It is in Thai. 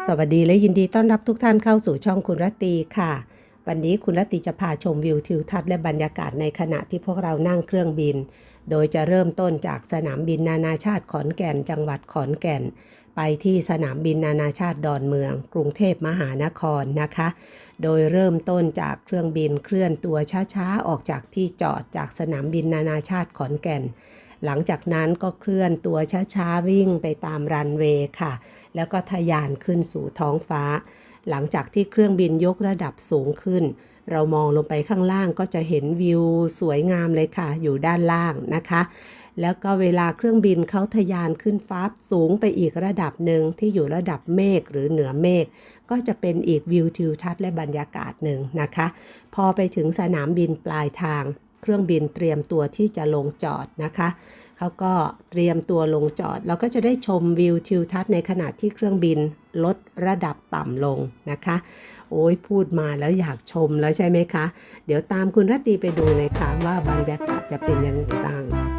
สวัสดีและยินดีต้อนรับทุกท่านเข้าสู่ช่องคุณรตีค่ะวันนี้คุณรตีจะพาชมวิวทิวทัศน์และบรรยากาศในขณะที่พวกเรานั่งเครื่องบินโดยจะเริ่มต้นจากสนามบินนานาชาติขอนแก่นจังหวัดขอนแก่นไปที่สนามบินนานาชาติดอนเมืองกรุงเทพมหานครนะคะโดยเริ่มต้นจากเครื่องบินเคลื่อนตัวช้าๆออกจากที่จอดจากสนามบินนานาชาติขอนแก่นหลังจากนั้นก็เคลื่อนตัวช้าๆวิ่งไปตามรันเวย์ค่ะแล้วก็ทะยานขึ้นสู่ท้องฟ้าหลังจากที่เครื่องบินยกระดับสูงขึ้นเรามองลงไปข้างล่างก็จะเห็นวิวสวยงามเลยค่ะอยู่ด้านล่างนะคะแล้วก็เวลาเครื่องบินเขาทะยานขึ้นฟ้าสูงไปอีกระดับหนึ่งที่อยู่ระดับเมฆหรือเหนือเมฆก็จะเป็นอีกวิวทิวทัศน์และบรรยากาศหนึ่งนะคะพอไปถึงสนามบินปลายทางเครื่องบินเตรียมตัวที่จะลงจอดนะคะเขาก็เตรียมตัวลงจอดเราก็จะได้ชมวิวทิวทัศน์ในขณะที่เครื่องบินลดระดับต่ำลงนะคะโอ้ยพูดมาแล้วอยากชมแล้วใช่ไหมคะเดี๋ยวตามคุณรตีไปดูเลยค่ะว่าบรรยากาศจะเป็นยังไงบ้าง